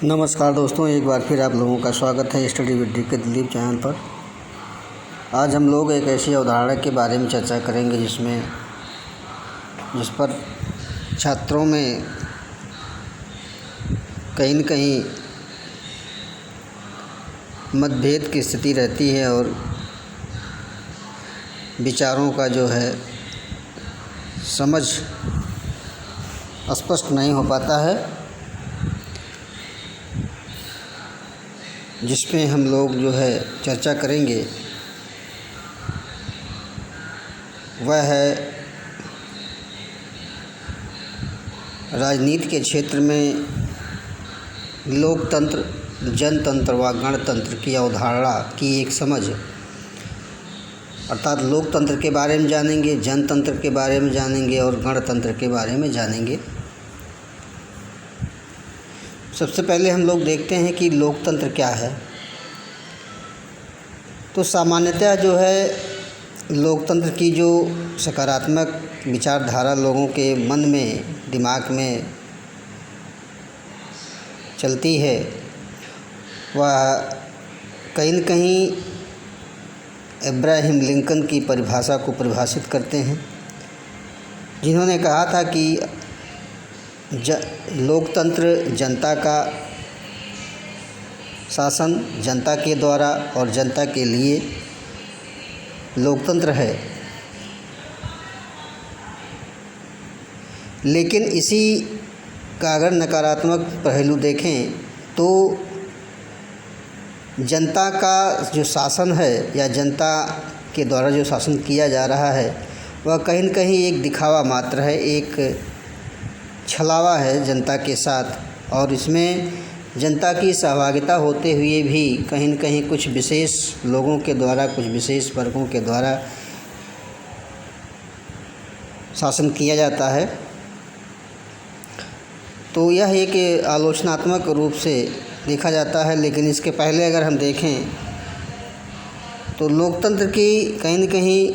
नमस्कार दोस्तों, एक बार फिर आप लोगों का स्वागत है स्टडी विद डी के दिलीप चैनल पर। आज हम लोग एक ऐसी अवधारणा के बारे में चर्चा करेंगे जिस पर छात्रों में कहीं न कहीं मतभेद की स्थिति रहती है और विचारों का जो है समझ स्पष्ट नहीं हो पाता है, जिसमें हम लोग जो है चर्चा करेंगे वह है राजनीति के क्षेत्र में लोकतंत्र, जनतंत्र व गणतंत्र की अवधारणा की एक समझ। अर्थात लोकतंत्र के बारे में जानेंगे, जनतंत्र के बारे में जानेंगे और गणतंत्र के बारे में जानेंगे। सबसे पहले हम लोग देखते हैं कि लोकतंत्र क्या है। तो सामान्यतः जो है लोकतंत्र की जो सकारात्मक विचारधारा लोगों के मन में, दिमाग में चलती है, वह कहीं न कहीं अब्राहम लिंकन की परिभाषा को परिभाषित करते हैं, जिन्होंने कहा था कि लोकतंत्र जनता का शासन जनता के द्वारा और जनता के लिए लोकतंत्र है। लेकिन इसी का अगर नकारात्मक पहलू देखें तो जनता का जो शासन है या जनता के द्वारा जो शासन किया जा रहा है वह कहीं न कहीं एक दिखावा मात्र है, एक छलावा है जनता के साथ। और इसमें जनता की सहभागिता होते हुए भी कहीं न कहीं कुछ विशेष लोगों के द्वारा, कुछ विशेष वर्गों के द्वारा शासन किया जाता है। तो यह एक आलोचनात्मक रूप से देखा जाता है। लेकिन इसके पहले अगर हम देखें तो लोकतंत्र की कहीं न कहीं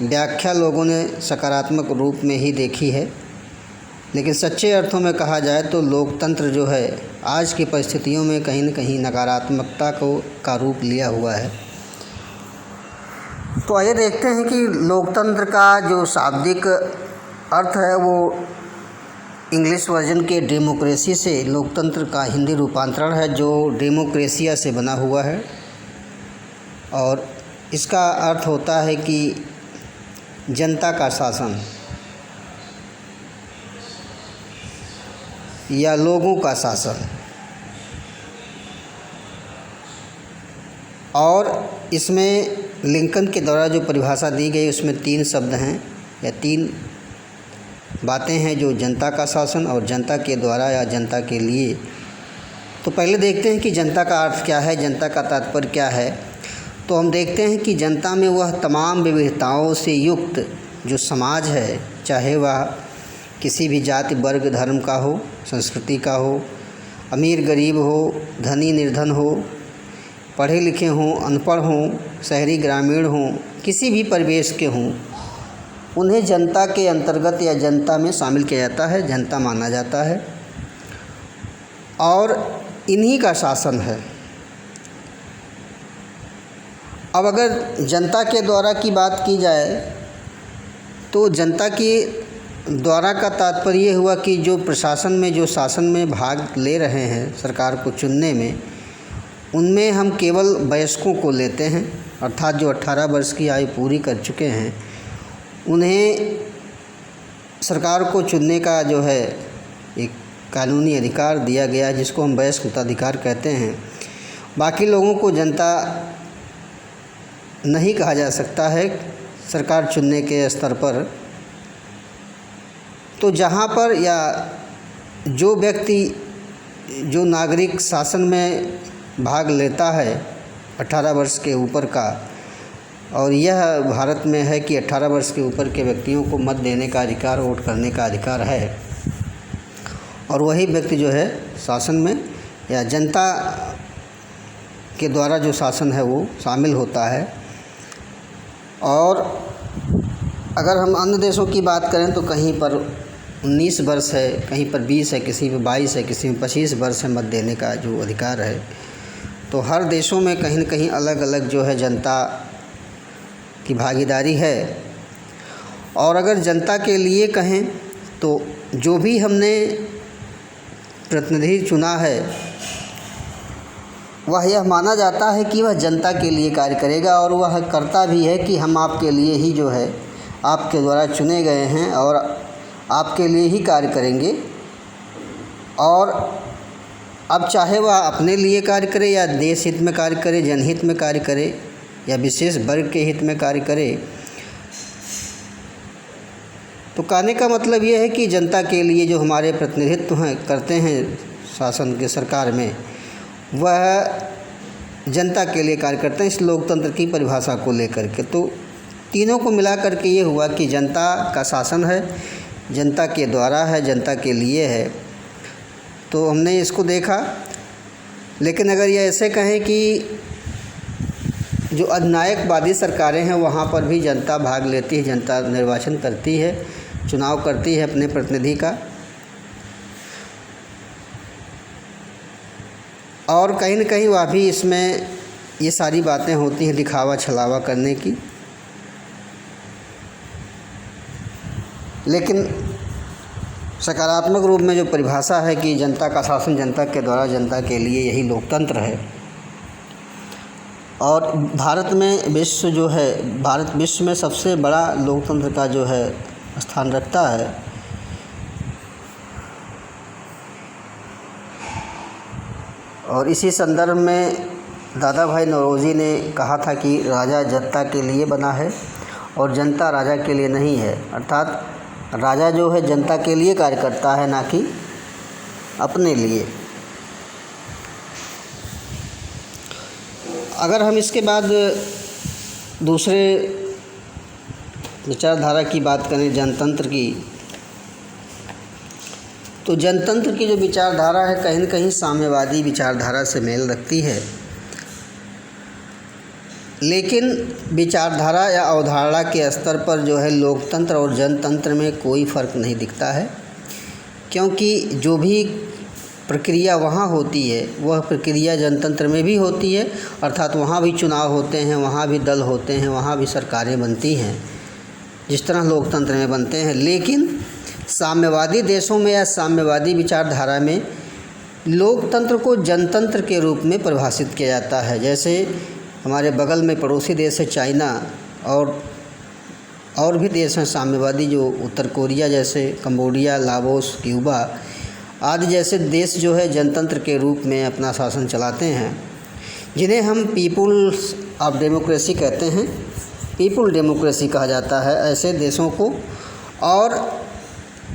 व्याख्या लोगों ने सकारात्मक रूप में ही देखी है, लेकिन सच्चे अर्थों में कहा जाए तो लोकतंत्र जो है आज की परिस्थितियों में कहीं न कहीं नकारात्मकता का रूप लिया हुआ है। तो आइए देखते हैं कि लोकतंत्र का जो शाब्दिक अर्थ है वो इंग्लिश वर्जन के डेमोक्रेसी से लोकतंत्र का हिंदी रूपांतरण है, जो डेमोक्रेसिया से बना हुआ है। और इसका अर्थ होता है कि जनता का शासन या लोगों का शासन। और इसमें लिंकन के द्वारा जो परिभाषा दी गई उसमें 3 शब्द हैं या 3 बातें हैं, जो जनता का शासन और जनता के द्वारा या जनता के लिए। तो पहले देखते हैं कि जनता का अर्थ क्या है, जनता का तात्पर्य क्या है। तो हम देखते हैं कि जनता में वह तमाम विविधताओं से युक्त जो समाज है, चाहे वह किसी भी जाति, वर्ग, धर्म का हो, संस्कृति का हो, अमीर गरीब हो, धनी निर्धन हो, पढ़े लिखे हों, अनपढ़ हों, शहरी ग्रामीण हों, किसी भी परिवेश के हों, उन्हें जनता के अंतर्गत या जनता में शामिल किया जाता है, जनता माना जाता है। और इन्हीं का शासन है। अब अगर जनता के द्वारा की बात की जाए तो जनता के द्वारा का तात्पर्य ये हुआ कि जो प्रशासन में, जो शासन में भाग ले रहे हैं सरकार को चुनने में, उनमें हम केवल वयस्कों को लेते हैं। अर्थात जो 18 वर्ष की आयु पूरी कर चुके हैं उन्हें सरकार को चुनने का जो है एक कानूनी अधिकार दिया गया, जिसको हम वयस्क मताधिकार कहते हैं। बाकी लोगों को जनता नहीं कहा जा सकता है सरकार चुनने के स्तर पर। तो जहाँ पर या जो व्यक्ति, जो नागरिक शासन में भाग लेता है 18 वर्ष के ऊपर का, और यह भारत में है कि 18 वर्ष के ऊपर के व्यक्तियों को मत देने का अधिकार, वोट करने का अधिकार है, और वही व्यक्ति जो है शासन में या जनता के द्वारा जो शासन है वो शामिल होता है। और अगर हम अन्य देशों की बात करें तो कहीं पर 19 वर्ष है, कहीं पर 20 है, किसी में 22 है, किसी में 25 वर्ष है मत देने का जो अधिकार है। तो हर देशों में कहीं न कहीं अलग अलग जो है जनता की भागीदारी है। और अगर जनता के लिए कहें तो जो भी हमने प्रतिनिधि चुना है वह यह माना जाता है कि वह जनता के लिए कार्य करेगा, और वह करता भी है कि हम आपके लिए ही जो है आपके द्वारा चुने गए हैं और आपके लिए ही कार्य करेंगे। और अब चाहे वह अपने लिए कार्य करे या देश हित में कार्य करे, जनहित में कार्य करे या विशेष वर्ग के हित में कार्य करे, तो कहने का मतलब यह है कि जनता के लिए जो हमारे प्रतिनिधित्व हैं करते हैं शासन के सरकार में, वह जनता के लिए कार्य करते हैं। इस लोकतंत्र की परिभाषा को लेकर के तो तीनों को मिला करके ये हुआ कि जनता का शासन है, जनता के द्वारा है, जनता के लिए है। तो हमने इसको देखा। लेकिन अगर ये ऐसे कहें कि जो अधिनायकवादी सरकारें हैं वहाँ पर भी जनता भाग लेती है, जनता निर्वाचन करती है, चुनाव करती है अपने प्रतिनिधि का, और कहीं न कहीं वह भी इसमें ये सारी बातें होती हैं दिखावा छलावा करने की। लेकिन सकारात्मक रूप में जो परिभाषा है कि जनता का शासन जनता के द्वारा जनता के लिए, यही लोकतंत्र है। और भारत विश्व में सबसे बड़ा लोकतंत्र का जो है स्थान रखता है। और इसी संदर्भ में दादा भाई नौरोजी ने कहा था कि राजा जनता के लिए बना है और जनता राजा के लिए नहीं है। अर्थात राजा जो है जनता के लिए कार्य करता है, ना कि अपने लिए। अगर हम इसके बाद दूसरे विचारधारा की बात करें जनतंत्र की, तो जनतंत्र की जो विचारधारा है कहीं न कहीं साम्यवादी विचारधारा से मेल रखती है। लेकिन विचारधारा या अवधारणा के स्तर पर जो है लोकतंत्र और जनतंत्र में कोई फ़र्क नहीं दिखता है, क्योंकि जो भी प्रक्रिया वहाँ होती है वह प्रक्रिया जनतंत्र में भी होती है। अर्थात वहाँ भी चुनाव होते हैं, वहाँ भी दल होते हैं, वहाँ भी सरकारें बनती हैं जिस तरह लोकतंत्र में बनते हैं। लेकिन साम्यवादी देशों में या साम्यवादी विचारधारा में लोकतंत्र को जनतंत्र के रूप में परिभाषित किया जाता है। जैसे हमारे बगल में पड़ोसी देश है चाइना, और भी देश हैं साम्यवादी, जो उत्तर कोरिया जैसे, कंबोडिया, लाओस, क्यूबा आदि जैसे देश जो है जनतंत्र के रूप में अपना शासन चलाते हैं, जिन्हें हम पीपुल्स ऑफ डेमोक्रेसी कहते हैं। पीपुल डेमोक्रेसी कहा जाता है ऐसे देशों को। और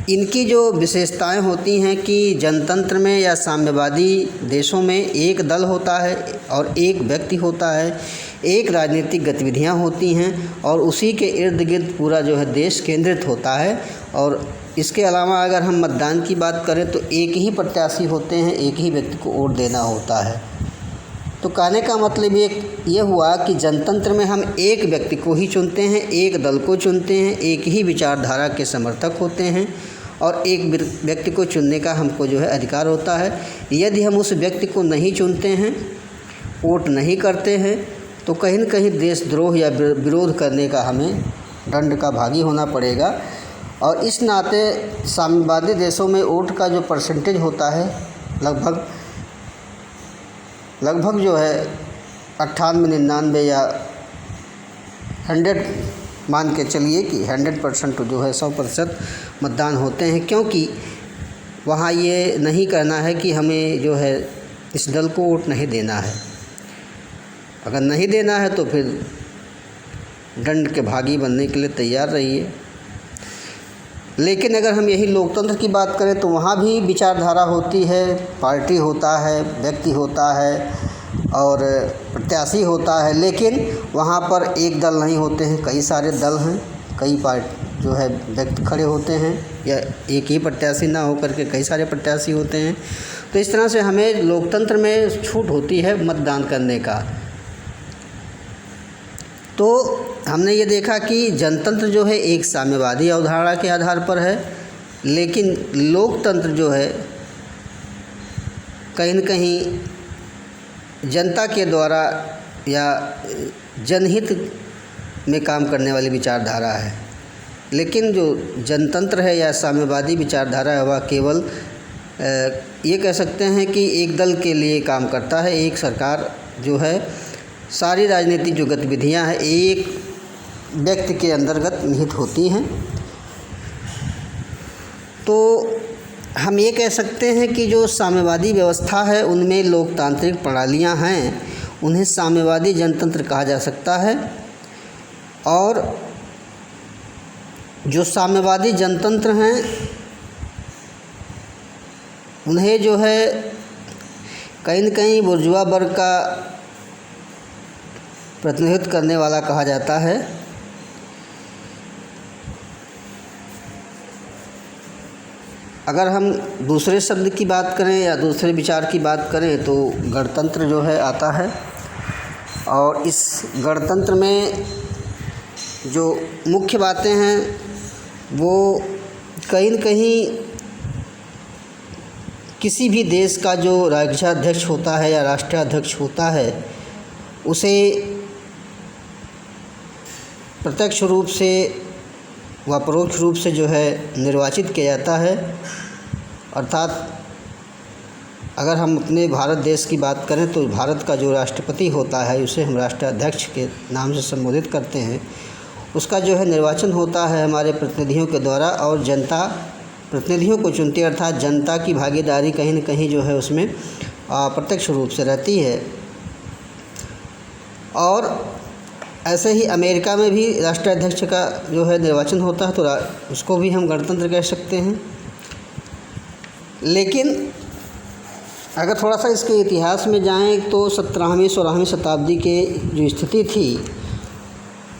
इनकी जो विशेषताएं होती हैं कि जनतंत्र में या साम्यवादी देशों में एक दल होता है और एक व्यक्ति होता है, एक राजनीतिक गतिविधियां होती हैं और उसी के इर्द गिर्द पूरा जो है देश केंद्रित होता है। और इसके अलावा अगर हम मतदान की बात करें तो एक ही प्रत्याशी होते हैं, एक ही व्यक्ति को वोट देना होता है। तो कहने का मतलब ये हुआ कि जनतंत्र में हम एक व्यक्ति को ही चुनते हैं, एक दल को चुनते हैं, एक ही विचारधारा के समर्थक होते हैं और एक व्यक्ति को चुनने का हमको जो है अधिकार होता है। यदि हम उस व्यक्ति को नहीं चुनते हैं, वोट नहीं करते हैं, तो कहीं न कहीं देशद्रोह या विरोध करने का हमें दंड का भागी होना पड़ेगा। और इस नाते साम्यवादी देशों में वोट का जो परसेंटेज होता है लगभग जो है 98, 99 या 100 मान के चलिए कि 100% जो है 100% मतदान होते हैं, क्योंकि वहाँ ये नहीं करना है कि हमें जो है इस दल को वोट नहीं देना है। अगर नहीं देना है तो फिर दंड के भागी बनने के लिए तैयार रहिए। लेकिन अगर हम यही लोकतंत्र की बात करें तो वहाँ भी विचारधारा होती है, पार्टी होता है, व्यक्ति होता है और प्रत्याशी होता है। लेकिन वहाँ पर एक दल नहीं होते हैं, कई सारे दल हैं, कई पार्टी जो है व्यक्ति खड़े होते हैं, या एक ही प्रत्याशी ना होकर के कई सारे प्रत्याशी होते हैं। तो इस तरह से हमें लोकतंत्र में छूट होती है मतदान करने का। तो हमने ये देखा कि जनतंत्र जो है एक साम्यवादी अवधारणा के आधार पर है लेकिन लोकतंत्र जो है कहीं न कहीं जनता के द्वारा या जनहित में काम करने वाली विचारधारा है। लेकिन जो जनतंत्र है या साम्यवादी विचारधारा है वह केवल ये कह सकते हैं कि एक दल के लिए काम करता है। एक सरकार जो है सारी राजनीतिक जो गतिविधियां हैं एक व्यक्ति के अंतर्गत निहित होती हैं। तो हम ये कह सकते हैं कि जो साम्यवादी व्यवस्था है उनमें लोकतांत्रिक प्रणालियां हैं, उन्हें साम्यवादी जनतंत्र कहा जा सकता है। और जो साम्यवादी जनतंत्र हैं उन्हें जो है कहीं न कहीं बुर्जुआ वर्ग का प्रतिनिधित्व करने वाला कहा जाता है। अगर हम दूसरे शब्द की बात करें या दूसरे विचार की बात करें तो गणतंत्र जो है आता है। और इस गणतंत्र में जो मुख्य बातें हैं वो कहीं न कहीं किसी भी देश का जो राज्याध्यक्ष होता है या राष्ट्राध्यक्ष होता है उसे प्रत्यक्ष रूप से व परोक्ष रूप से जो है निर्वाचित किया जाता है। अर्थात अगर हम अपने भारत देश की बात करें तो भारत का जो राष्ट्रपति होता है उसे हम राष्ट्राध्यक्ष के नाम से संबोधित करते हैं। उसका जो है निर्वाचन होता है हमारे प्रतिनिधियों के द्वारा और जनता प्रतिनिधियों को चुनती है। अर्थात जनता की भागीदारी कहीं न कहीं जो है उसमें प्रत्यक्ष रूप से रहती है। और ऐसे ही अमेरिका में भी राष्ट्राध्यक्ष का जो है निर्वाचन होता है तो उसको भी हम गणतंत्र कह सकते हैं। लेकिन अगर थोड़ा सा इसके इतिहास में जाएं तो 17वीं-16वीं शताब्दी के जो स्थिति थी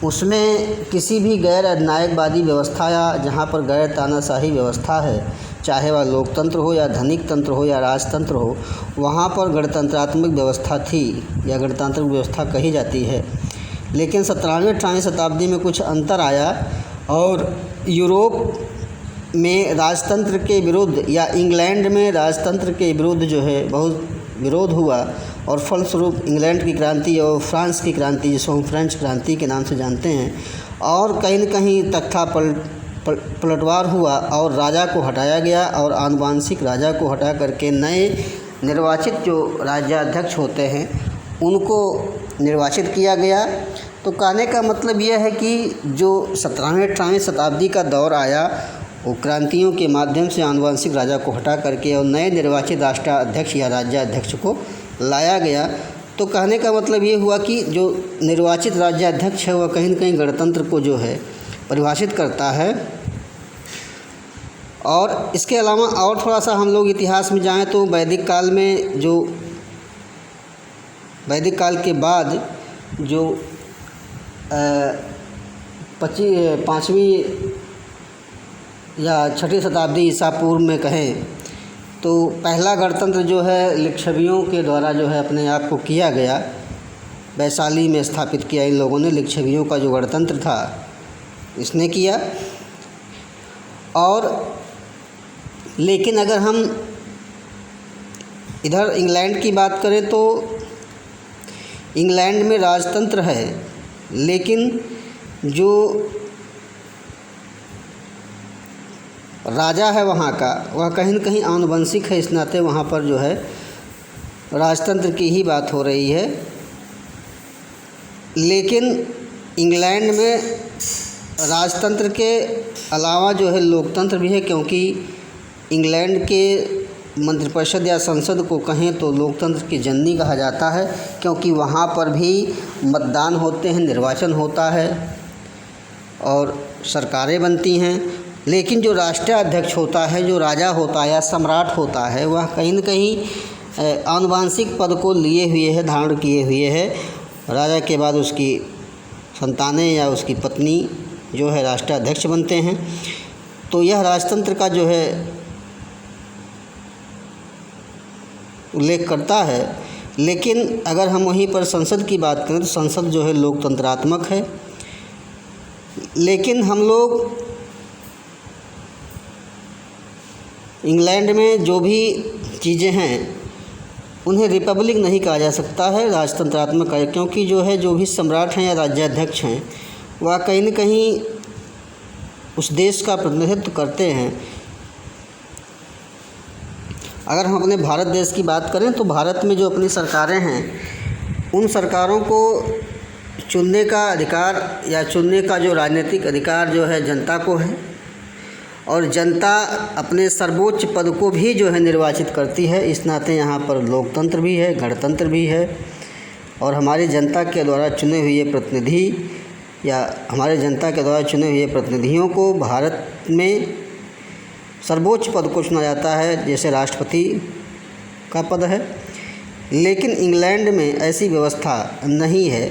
उसमें किसी भी गैर अधिनायकवादी व्यवस्था या जहाँ पर गैर तानाशाही व्यवस्था है, चाहे वह लोकतंत्र हो या धनिक तंत्र हो या राजतंत्र हो, वहाँ पर गणतंत्रात्मक व्यवस्था थी या गणतांत्रिक व्यवस्था कही जाती है। लेकिन 17वीं-18वीं शताब्दी में कुछ अंतर आया और यूरोप में राजतंत्र के विरुद्ध या इंग्लैंड में राजतंत्र के विरुद्ध जो है बहुत विरोध हुआ और फलस्वरूप इंग्लैंड की क्रांति और फ्रांस की क्रांति जिसको हम फ्रेंच क्रांति के नाम से जानते हैं और कहीं न कहीं तख्ता पलटवार हुआ और राजा को हटाया गया और आनुवंशिक राजा को हटा करके नए निर्वाचित जो राज्याध्यक्ष होते हैं उनको निर्वाचित किया गया। तो कहने का मतलब यह है कि जो 17वीं-18वीं शताब्दी का दौर आया वो क्रांतियों के माध्यम से आनुवंशिक राजा को हटा करके और नए निर्वाचित राष्ट्राध्यक्ष या राज्याध्यक्ष को लाया गया। तो कहने का मतलब ये हुआ कि जो निर्वाचित राज्याध्यक्ष है वह कहीं न कहीं गणतंत्र को जो है परिभाषित करता है। और इसके अलावा और थोड़ा सा हम लोग इतिहास में जाएं तो वैदिक काल में जो वैदिक काल के बाद जो 5वीं या 6वीं शताब्दी ईसा पूर्व में कहें तो पहला गणतंत्र जो है लिच्छवियों के द्वारा जो है अपने आप को किया गया। वैशाली में स्थापित किया इन लोगों ने लिच्छवियों का जो गणतंत्र था इसने किया। और लेकिन अगर हम इधर इंग्लैंड की बात करें तो इंग्लैंड में राजतंत्र है लेकिन जो राजा है वहाँ का वह कहीं न कहीं आनुवंशिक है। इस नाते वहाँ पर जो है राजतंत्र की ही बात हो रही है। लेकिन इंग्लैंड में राजतंत्र के अलावा जो है लोकतंत्र भी है क्योंकि इंग्लैंड के मंत्रिपरिषद या संसद को कहें तो लोकतंत्र की जननी कहा जाता है क्योंकि वहाँ पर भी मतदान होते हैं, निर्वाचन होता है और सरकारें बनती हैं। लेकिन जो राष्ट्राध्यक्ष होता है, जो राजा होता है या सम्राट होता है, वह कहीं न कहीं आनुवंशिक पद को लिए हुए है, धारण किए हुए है। राजा के बाद उसकी संतानें या उसकी पत्नी जो है राष्ट्राध्यक्ष बनते हैं। तो यह राजतंत्र का जो है उल्लेख करता है। लेकिन अगर हम वहीं पर संसद की बात करें तो संसद जो है लोकतंत्रात्मक है। लेकिन हम लोग इंग्लैंड में जो भी चीज़ें हैं उन्हें रिपब्लिक नहीं कहा जा सकता है, राजतंत्रात्मक है, क्योंकि जो भी सम्राट हैं या राज्याध्यक्ष हैं वह कहीं न कहीं उस देश का प्रतिनिधित्व करते हैं। अगर हम अपने भारत देश की बात करें तो भारत में जो अपनी सरकारें हैं उन सरकारों को चुनने का अधिकार या चुनने का जो राजनीतिक अधिकार जो है जनता को है, और जनता अपने सर्वोच्च पद को भी जो है निर्वाचित करती है। इस नाते यहाँ पर लोकतंत्र भी है, गणतंत्र भी है, और हमारी जनता के द्वारा चुने हुए प्रतिनिधि या हमारे जनता के द्वारा चुने हुए प्रतिनिधियों को भारत में सर्वोच्च पद को चुना जाता है, जैसे राष्ट्रपति का पद है। लेकिन इंग्लैंड में ऐसी व्यवस्था नहीं है,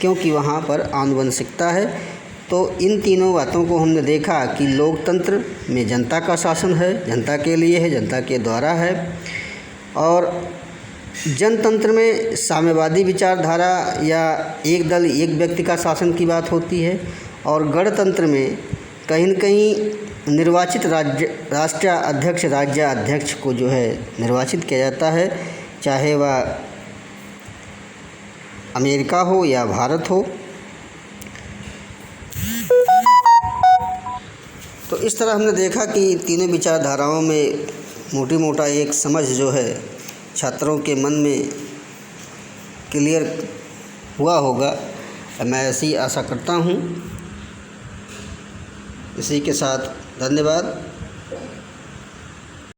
क्योंकि वहाँ पर आनुवंशिकता है। तो इन तीनों बातों को हमने देखा कि लोकतंत्र में जनता का शासन है, जनता के लिए है, जनता के द्वारा है, और जनतंत्र में साम्यवादी विचारधारा या एक दल एक व्यक्ति का शासन की बात होती है, और गणतंत्र में कहीं न कहीं निर्वाचित राष्ट्रीय अध्यक्ष राज्याध्यक्ष को जो है निर्वाचित किया जाता है, चाहे वह अमेरिका हो या भारत हो। तो इस तरह हमने देखा कि तीनों विचारधाराओं में मोटी मोटा एक समझ जो है छात्रों के मन में क्लियर हुआ होगा, मैं ऐसी आशा करता हूँ। इसी के साथ धन्यवाद।